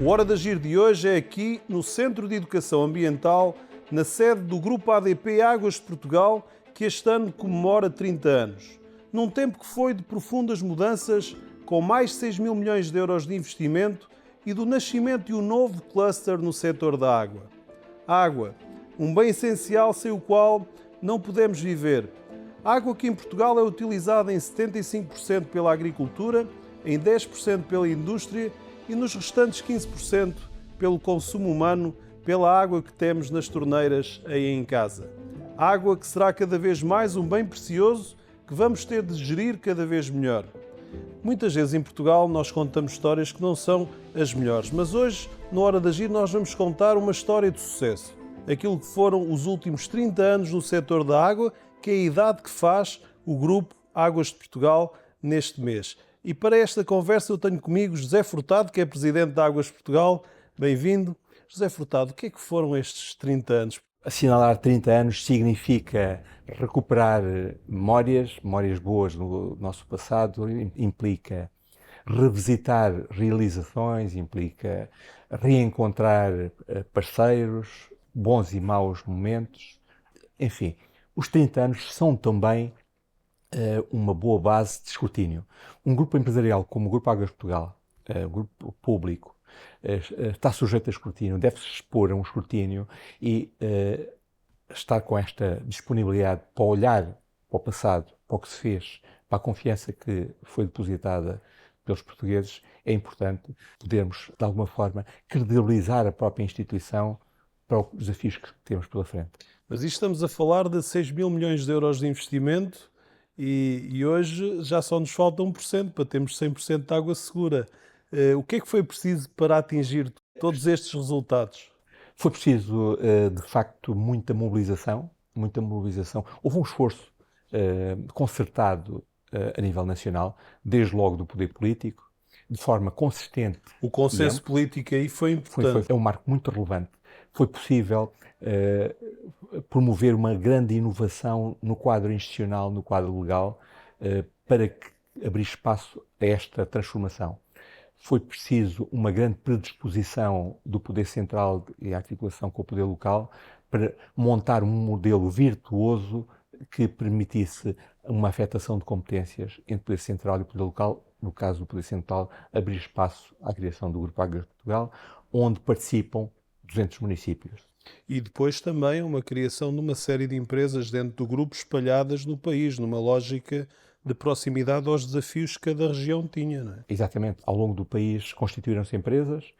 O Hora de Agir de hoje é aqui no Centro de Educação Ambiental, na sede do Grupo ADP Águas de Portugal, que este ano comemora 30 anos. Num tempo que foi de profundas mudanças, com mais de 6 mil milhões de euros de investimento e do nascimento de um novo cluster no setor da água. A água, um bem essencial sem o qual não podemos viver. A água que em Portugal é utilizada em 75% pela agricultura, em 10% pela indústria e nos restantes 15% pelo consumo humano, pela água que temos nas torneiras aí em casa. Água que será cada vez mais um bem precioso que vamos ter de gerir cada vez melhor. Muitas vezes em Portugal nós contamos histórias que não são as melhores, mas hoje, na Hora de Agir, nós vamos contar uma história de sucesso. Aquilo que foram os últimos 30 anos no setor da água, que é a idade que faz o Grupo Águas de Portugal neste mês. E para esta conversa eu tenho comigo José Furtado, que é Presidente da Águas de Portugal. Bem-vindo. José Furtado, o que é que foram estes 30 anos? Assinalar 30 anos significa recuperar memórias boas do nosso passado, implica revisitar realizações, implica reencontrar parceiros, bons e maus momentos. Enfim, os 30 anos são também uma boa base de escrutínio. Um grupo empresarial como o Grupo Águas de Portugal, grupo público, está sujeito a escrutínio, deve-se expor a um escrutínio e estar com esta disponibilidade para olhar para o passado, para o que se fez, para a confiança que foi depositada pelos portugueses, é importante podermos, de alguma forma, credibilizar a própria instituição para os desafios que temos pela frente. Mas isto estamos a falar de 6 mil milhões de euros de investimento e hoje já só nos falta 1% para termos 100% de água segura. O que é que foi preciso para atingir todos estes resultados? Foi preciso, de facto, muita mobilização. Houve um esforço concertado a nível nacional, desde logo do poder político, de forma consistente. O consenso político aí foi importante. É um marco muito relevante. Foi possível promover uma grande inovação no quadro institucional, no quadro legal, para abrir espaço a esta transformação. Foi preciso uma grande predisposição do poder central e a articulação com o poder local para montar um modelo virtuoso que permitisse uma afetação de competências entre o poder central e o poder local. No caso do poder central, abrir espaço à criação do Grupo Águas de Portugal, onde participam 200 municípios. E depois também uma criação de uma série de empresas dentro do grupo espalhadas no país, numa lógica de proximidade aos desafios que cada região tinha, não é? Exatamente. Ao longo do país constituíram-se empresas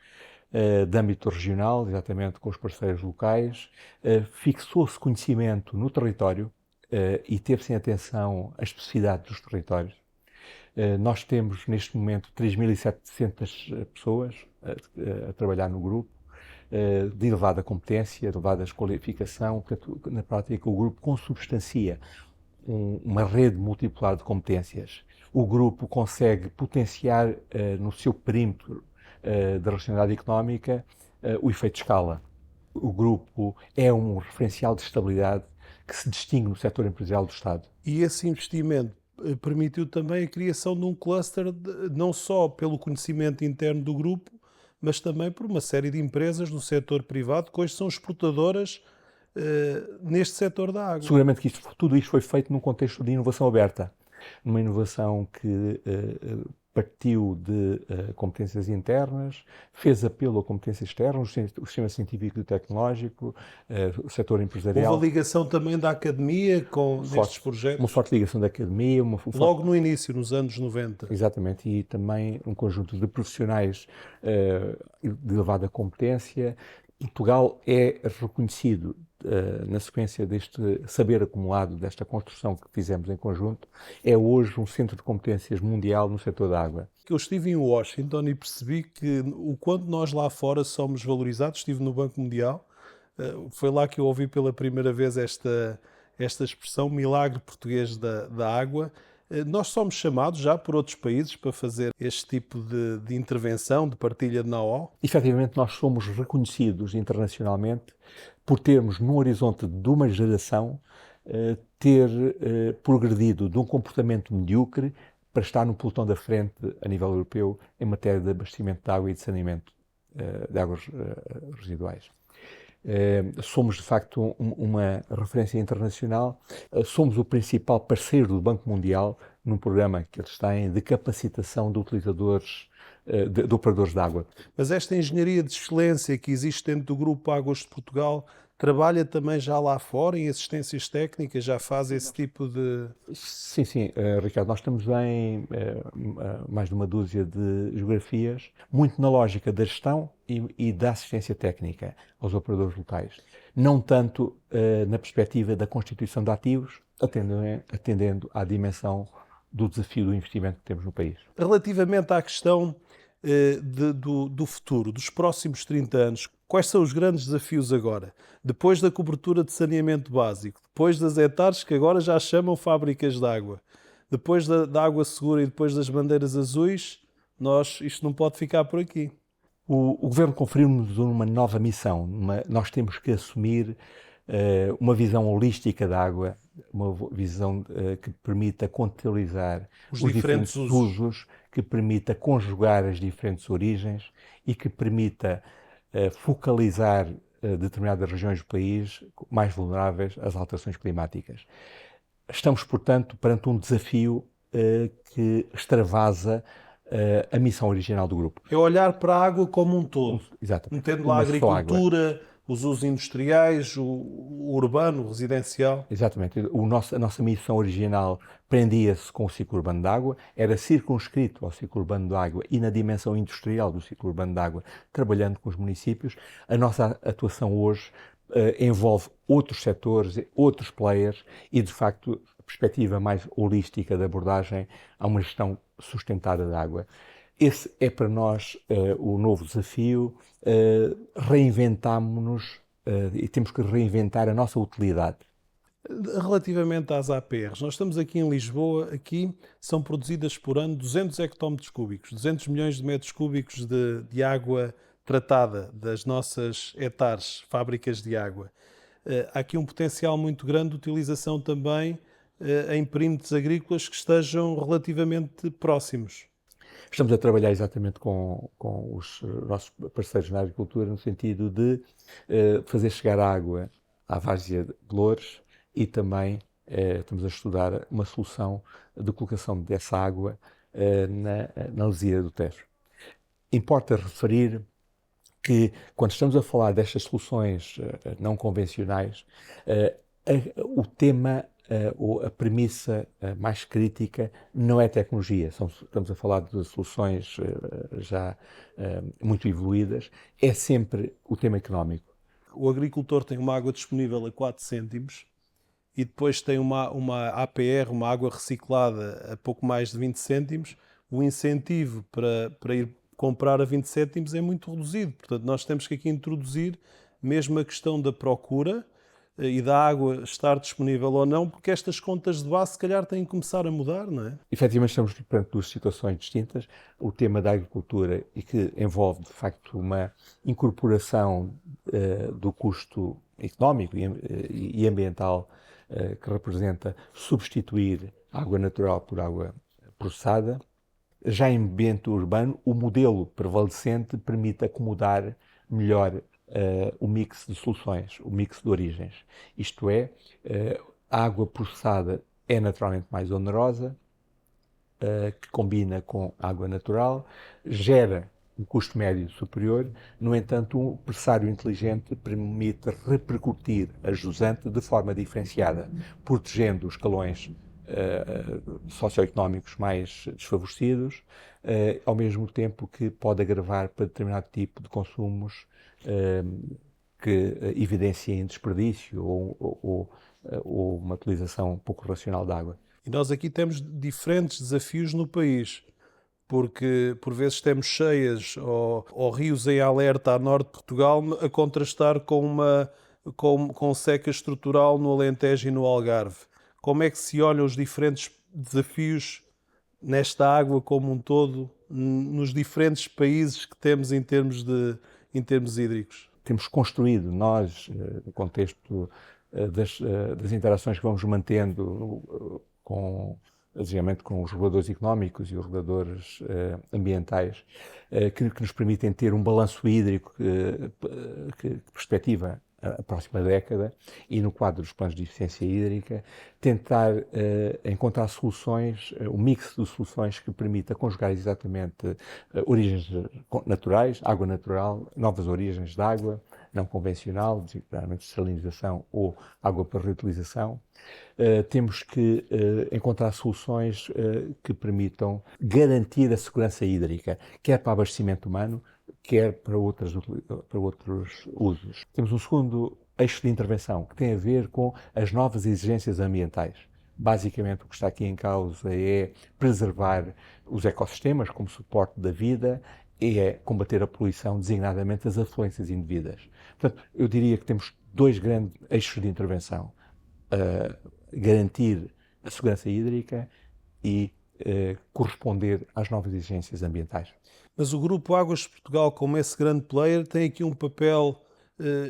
de âmbito regional, exatamente com os parceiros locais. Fixou-se conhecimento no território e teve-se em atenção a especificidade dos territórios. Nós temos neste momento 3.700 pessoas a trabalhar no grupo, de elevada competência, de elevada qualificação. Portanto, na prática, o grupo consubstancia uma rede multipolar de competências. O grupo consegue potenciar no seu perímetro de racionalidade económica o efeito de escala. O grupo é um referencial de estabilidade que se distingue no setor empresarial do Estado. E esse investimento permitiu também a criação de um cluster, não só pelo conhecimento interno do grupo, mas também por uma série de empresas do setor privado que hoje são exportadoras neste setor da água. Seguramente que tudo isto foi feito num contexto de inovação aberta, uma inovação que partiu de competências internas, fez apelo a competências externas, o sistema científico e tecnológico, o setor empresarial. Houve a ligação também da academia nestes projetos? Uma forte ligação da academia. Logo no início, nos anos 90. Exatamente, e também um conjunto de profissionais de elevada competência. Portugal é reconhecido na sequência deste saber acumulado, desta construção que fizemos em conjunto, é hoje um centro de competências mundial no setor da água. Eu estive em Washington e percebi que o quanto nós lá fora somos valorizados. Estive no Banco Mundial, foi lá que eu ouvi pela primeira vez esta expressão, milagre português da água. Nós somos chamados já por outros países para fazer este tipo de intervenção, de partilha de know-how? Efetivamente, nós somos reconhecidos internacionalmente por termos, num horizonte de uma geração, ter progredido de um comportamento medíocre para estar no pelotão da frente a nível europeu em matéria de abastecimento de água e de saneamento. de águas residuais. Somos, de facto, uma referência internacional. Somos o principal parceiro do Banco Mundial num programa que eles têm de capacitação de utilizadores, de operadores de água. Mas esta engenharia de excelência que existe dentro do Grupo Águas de Portugal trabalha também já lá fora em assistências técnicas, já faz esse tipo de... Sim, sim, Ricardo, nós estamos em mais de uma dúzia de geografias, muito na lógica da gestão e da assistência técnica aos operadores locais. Não tanto na perspectiva da constituição de ativos, atendendo à dimensão do desafio do investimento que temos no país. Relativamente à questão do futuro, dos próximos 30 anos, quais são os grandes desafios agora? Depois da cobertura de saneamento básico, depois das hectares que agora já chamam fábricas de água, depois da água segura e depois das bandeiras azuis, isto não pode ficar por aqui. O Governo conferiu-nos uma nova missão. Nós temos que assumir uma visão holística da água, uma visão que permita contextualizar os diferentes usos, que permita conjugar as diferentes origens e que permita focalizar determinadas regiões do país mais vulneráveis às alterações climáticas. Estamos, portanto, perante um desafio que extravasa a missão original do grupo. É olhar para a água como um todo, exatamente, metendo lá a agricultura, os usos industriais, o urbano, o residencial. Exatamente. A nossa missão original prendia-se com o ciclo urbano de água, era circunscrito ao ciclo urbano de água e na dimensão industrial do ciclo urbano de água, trabalhando com os municípios. A nossa atuação hoje envolve outros setores, outros players e, de facto, a perspectiva mais holística da abordagem a uma gestão sustentada da água. Esse é para nós o novo desafio. Reinventámonos e temos que reinventar a nossa utilidade. Relativamente às APRs, nós estamos aqui em Lisboa, aqui são produzidas por ano 200 hectómetros cúbicos, 200 milhões de metros cúbicos de água tratada das nossas hectares, fábricas de água. Há aqui um potencial muito grande de utilização também em perímetros agrícolas que estejam relativamente próximos. Estamos a trabalhar exatamente com os nossos parceiros na agricultura no sentido de fazer chegar água à várzea de Loures e também estamos a estudar uma solução de colocação dessa água na Lesíada do Tejo. Importa referir que quando estamos a falar destas soluções não convencionais, o tema ou a premissa mais crítica não é tecnologia. Estamos a falar de soluções já muito evoluídas. É sempre o tema económico. O agricultor tem uma água disponível a 4 cêntimos e depois tem uma APR, uma água reciclada, a pouco mais de 20 cêntimos. O incentivo para ir comprar a 20 cêntimos é muito reduzido. Portanto, nós temos que aqui introduzir mesmo a questão da procura e da água estar disponível ou não, porque estas contas de base se calhar têm que começar a mudar, não é? Efetivamente estamos perante duas situações distintas. O tema da agricultura e que envolve de facto uma incorporação do custo económico e ambiental que representa substituir água natural por água processada. Já em ambiente urbano, o modelo prevalecente permite acomodar melhor o mix de soluções, o mix de origens. Isto é, a água processada é naturalmente mais onerosa, que combina com água natural, gera um custo médio superior. No entanto, um pressário inteligente permite repercutir a jusante de forma diferenciada, protegendo os escalões socioeconómicos mais desfavorecidos, ao mesmo tempo que pode agravar para determinado tipo de consumos que evidenciem desperdício ou uma utilização pouco racional da água. E nós aqui temos diferentes desafios no país, porque por vezes temos cheias ou rios em alerta a norte de Portugal a contrastar com seca estrutural no Alentejo e no Algarve. Como é que se olham os diferentes desafios nesta água como um todo, nos diferentes países que temos em termos hídricos? Temos construído, nós, no contexto das interações que vamos mantendo com basicamente com os reguladores económicos e os reguladores ambientais, que nos permitem ter um balanço hídrico que perspectiva a próxima década e, no quadro dos planos de eficiência hídrica, tentar encontrar soluções, um mix de soluções que permita conjugar exatamente origens naturais, água natural, novas origens de água não convencional, designadamente salinização ou água para reutilização. Temos que encontrar soluções que permitam garantir a segurança hídrica, quer para abastecimento humano, quer para outros usos. Temos um segundo eixo de intervenção que tem a ver com as novas exigências ambientais. Basicamente, o que está aqui em causa é preservar os ecossistemas como suporte da vida e é combater a poluição, designadamente as afluências indevidas. Portanto, eu diria que temos dois grandes eixos de intervenção. Garantir a segurança hídrica e corresponder às novas exigências ambientais. Mas o Grupo Águas de Portugal, como esse grande player, tem aqui um papel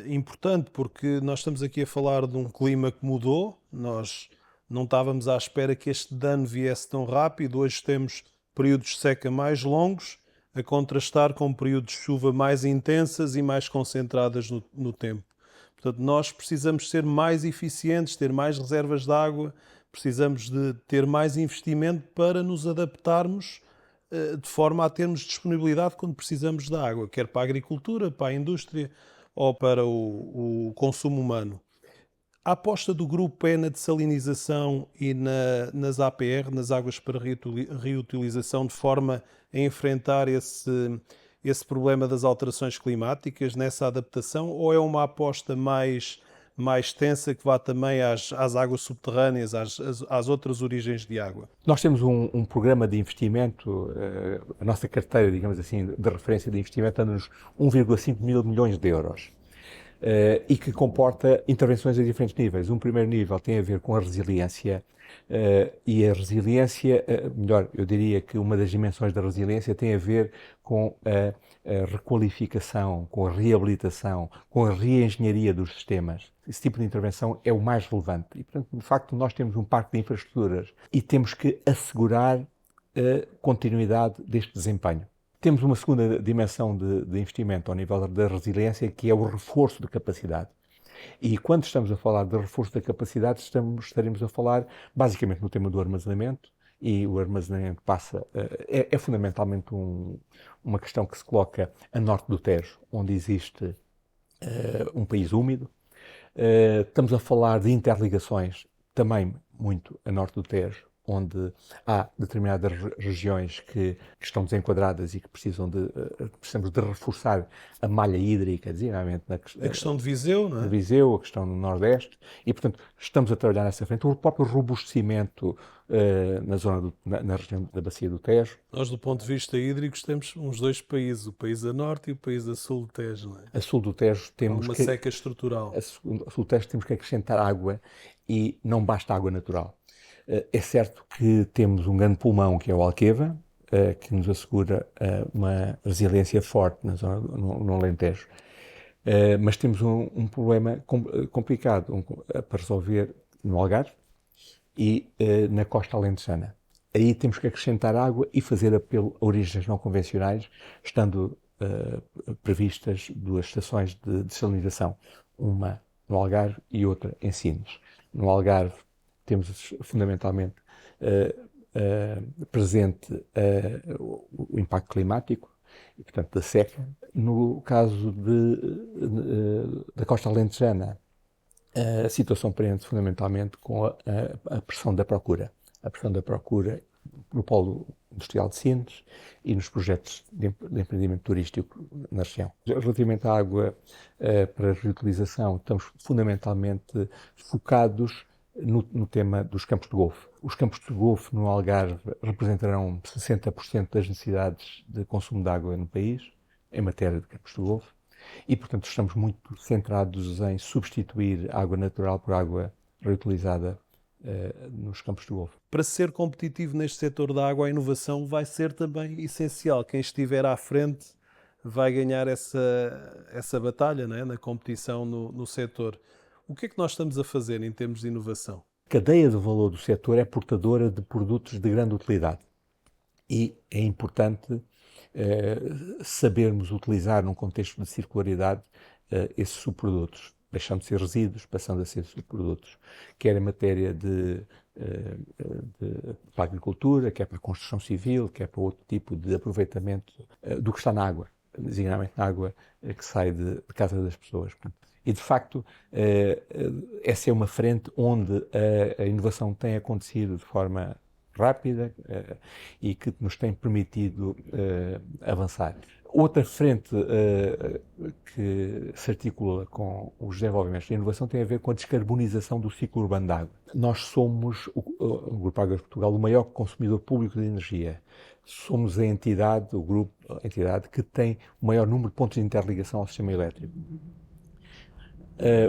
importante, porque nós estamos aqui a falar de um clima que mudou, nós não estávamos à espera que este dano viesse tão rápido, hoje temos períodos de seca mais longos, a contrastar com períodos de chuva mais intensas e mais concentradas no tempo. Portanto, nós precisamos ser mais eficientes, ter mais reservas de água, precisamos de ter mais investimento para nos adaptarmos de forma a termos disponibilidade quando precisamos da água, quer para a agricultura, para a indústria ou para o consumo humano. A aposta do grupo é na dessalinização e nas APR, nas águas para reutilização, de forma a enfrentar esse problema das alterações climáticas, nessa adaptação, ou é uma aposta mais tensa que vá também às águas subterrâneas, às outras origens de água? Nós temos um programa de investimento, a nossa carteira, digamos assim, de referência de investimento anda nos 1,5 mil milhões de euros. E que comporta intervenções a diferentes níveis. Um primeiro nível tem a ver com a resiliência, e a resiliência, melhor, eu diria que uma das dimensões da resiliência tem a ver com a requalificação, com a reabilitação, com a reengenharia dos sistemas. Esse tipo de intervenção é o mais relevante. E, portanto, de facto, nós temos um parque de infraestruturas e temos que assegurar a continuidade deste desempenho. Temos uma segunda dimensão de investimento ao nível da resiliência, que é o reforço de capacidade. E quando estamos a falar de reforço da capacidade, estaremos a falar basicamente no tema do armazenamento, e o armazenamento é fundamentalmente uma questão que se coloca a norte do Tejo, onde existe um país úmido. Estamos a falar de interligações também muito a norte do Tejo, onde há determinadas regiões que estão desenquadradas e que precisamos de reforçar a malha hídrica, designadamente a questão de Viseu, não é? De Viseu, a questão no Nordeste, e, portanto, estamos a trabalhar nessa frente. O próprio robustecimento na região da Bacia do Tejo. Nós, do ponto de vista hídrico, temos uns dois países, o país a norte e o país a sul do Tejo, não é? A sul do Tejo temos uma seca estrutural. A sul do Tejo temos que acrescentar água e não basta água natural. É certo que temos um grande pulmão, que é o Alqueva, que nos assegura uma resiliência forte na zona, no Alentejo. Mas temos um problema complicado para resolver no Algarve e na costa alentejana. Aí temos que acrescentar água e fazer apelo a origens não convencionais, estando previstas duas estações de dessalinização, uma no Algarve e outra em Sines. No Algarve temos fundamentalmente presente o impacto climático e, portanto, da seca. No caso da costa alentejana, a situação prende fundamentalmente com a pressão da procura. A pressão da procura no polo industrial de Sines e nos projetos de empreendimento turístico na região. Relativamente à água para reutilização, estamos fundamentalmente focados no tema dos campos de golfe. Os campos de golfe no Algarve representarão 60% das necessidades de consumo de água no país, em matéria de campos de golfe, e, portanto, estamos muito centrados em substituir água natural por água reutilizada nos campos de golfe. Para ser competitivo neste setor da água, a inovação vai ser também essencial. Quem estiver à frente vai ganhar essa batalha, não é? Na competição no setor. O que é que nós estamos a fazer em termos de inovação? cadeia de valor do setor é portadora de produtos de grande utilidade e é importante sabermos utilizar num contexto de circularidade esses subprodutos, deixando de ser resíduos, passando a ser subprodutos, quer em matéria para a agricultura, quer para a construção civil, quer para outro tipo de aproveitamento do que está na água, designadamente na água que sai de casa das pessoas. E, de facto, essa é uma frente onde a inovação tem acontecido de forma rápida e que nos tem permitido avançar. Outra frente que se articula com os desenvolvimentos de inovação tem a ver com a descarbonização do ciclo urbano de água. Nós somos, o Grupo Águas de Portugal, o maior consumidor público de energia. Somos a entidade que tem o maior número de pontos de interligação ao sistema elétrico.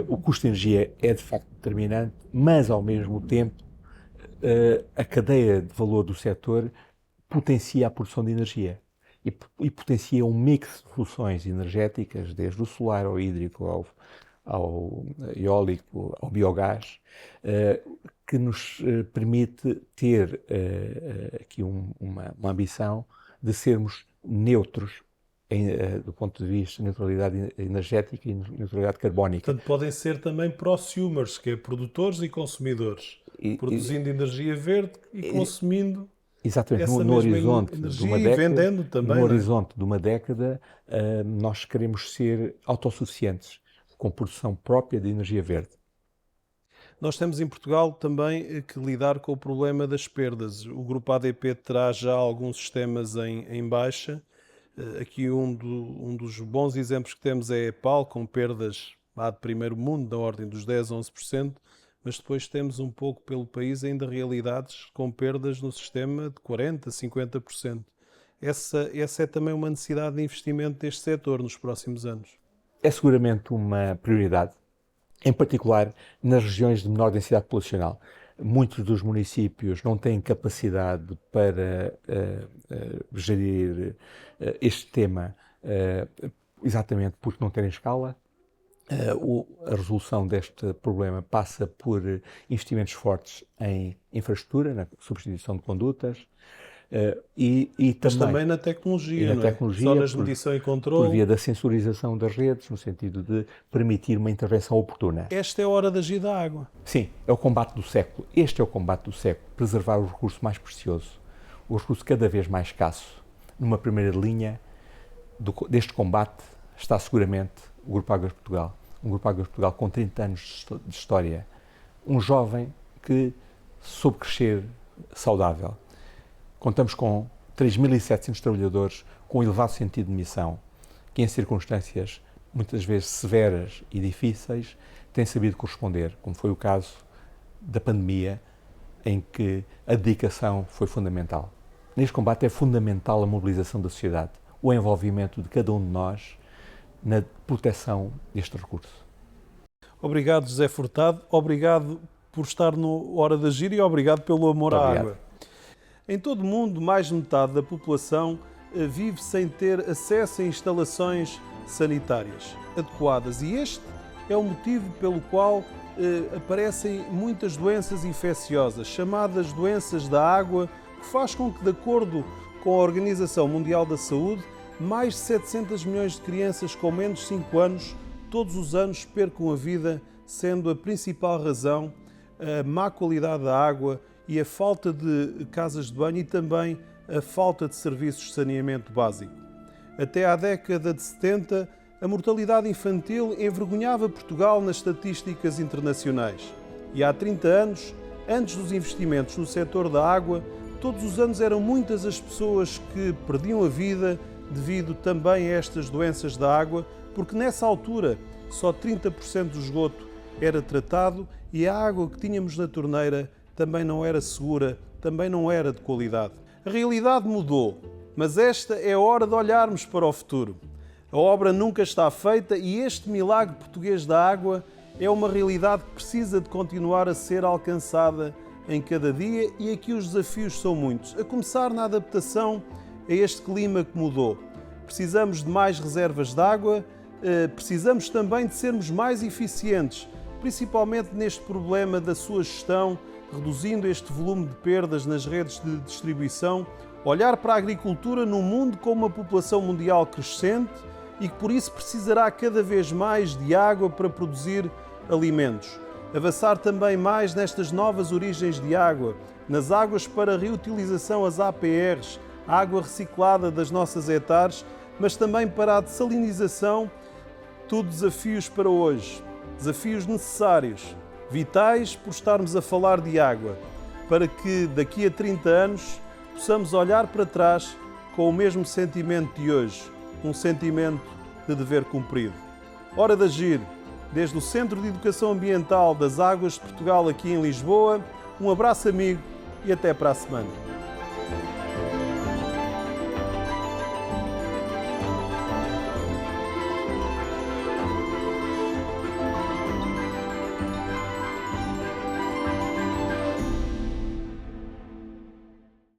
O custo de energia é de facto determinante, mas ao mesmo tempo a cadeia de valor do setor potencia a produção de energia e potencia um mix de soluções energéticas, desde o solar ao hídrico, ao eólico, ao biogás, que nos permite ter aqui uma ambição de sermos neutros do ponto de vista de neutralidade energética e neutralidade carbónica. Portanto, podem ser também prosumers, que é produtores e consumidores, produzindo energia verde e consumindo exatamente, essa no mesma horizonte energia de uma e década, vendendo também. no horizonte de uma década, nós queremos ser autossuficientes, com produção própria de energia verde. Nós temos em Portugal também que lidar com o problema das perdas. O Grupo ADP terá já alguns sistemas em baixa. Aqui um dos bons exemplos que temos é a EPAL, com perdas de primeiro mundo, da ordem dos 10, 11%, mas depois temos um pouco pelo país ainda realidades com perdas no sistema de 40%, 50%. Essa é também uma necessidade de investimento deste setor nos próximos anos. É seguramente uma prioridade, em particular nas regiões de menor densidade populacional. Muitos dos municípios não têm capacidade para gerir este tema exatamente porque não têm escala. A resolução deste problema passa por investimentos fortes em infraestrutura, na substituição de condutas mas também na tecnologia, não é? Só nas medição e controle. Por via da sensorização das redes, no sentido de permitir uma intervenção oportuna. Esta é a hora de agir da água. Sim, é o combate do século. Este é o combate do século. Preservar o recurso mais precioso, o recurso cada vez mais escasso. Numa primeira linha deste combate está seguramente o Grupo Águas de Portugal. Um Grupo Águas de Portugal com 30 anos de história. Um jovem que soube crescer saudável. Contamos com 3.700 trabalhadores com elevado sentido de missão, que em circunstâncias muitas vezes severas e difíceis têm sabido corresponder, como foi o caso da pandemia, em que a dedicação foi fundamental. Neste combate é fundamental a mobilização da sociedade, o envolvimento de cada um de nós na proteção deste recurso. Obrigado, José Furtado. Obrigado por estar no Hora de Agir e obrigado pelo amor à água. Em todo o mundo, mais de metade da população vive sem ter acesso a instalações sanitárias adequadas e este é o motivo pelo qual aparecem muitas doenças infecciosas, chamadas doenças da água, que faz com que, de acordo com a Organização Mundial da Saúde, mais de 700 milhões de crianças com menos de 5 anos todos os anos percam a vida, sendo a principal razão a má qualidade da água e a falta de casas de banho e também a falta de serviços de saneamento básico. Até à década de 70, a mortalidade infantil envergonhava Portugal nas estatísticas internacionais. E há 30 anos, antes dos investimentos no setor da água, todos os anos eram muitas as pessoas que perdiam a vida devido também a estas doenças da água, porque nessa altura só 30% do esgoto era tratado e a água que tínhamos na torneira também não era segura, também não era de qualidade. A realidade mudou, mas esta é a hora de olharmos para o futuro. A obra nunca está feita e este milagre português da água é uma realidade que precisa de continuar a ser alcançada em cada dia e aqui os desafios são muitos, a começar na adaptação a este clima que mudou. Precisamos de mais reservas de água, precisamos também de sermos mais eficientes, principalmente neste problema da sua gestão reduzindo este volume de perdas nas redes de distribuição, olhar para a agricultura num mundo com uma população mundial crescente e que por isso precisará cada vez mais de água para produzir alimentos. Avançar também mais nestas novas origens de água, nas águas para reutilização, as APRs, a água reciclada das nossas hectares, mas também para a dessalinização. Tudo desafios para hoje, desafios necessários, vitais por estarmos a falar de água, para que daqui a 30 anos possamos olhar para trás com o mesmo sentimento de hoje, um sentimento de dever cumprido. Hora de agir, desde o Centro de Educação Ambiental das Águas de Portugal aqui em Lisboa. Um abraço amigo e até para a semana.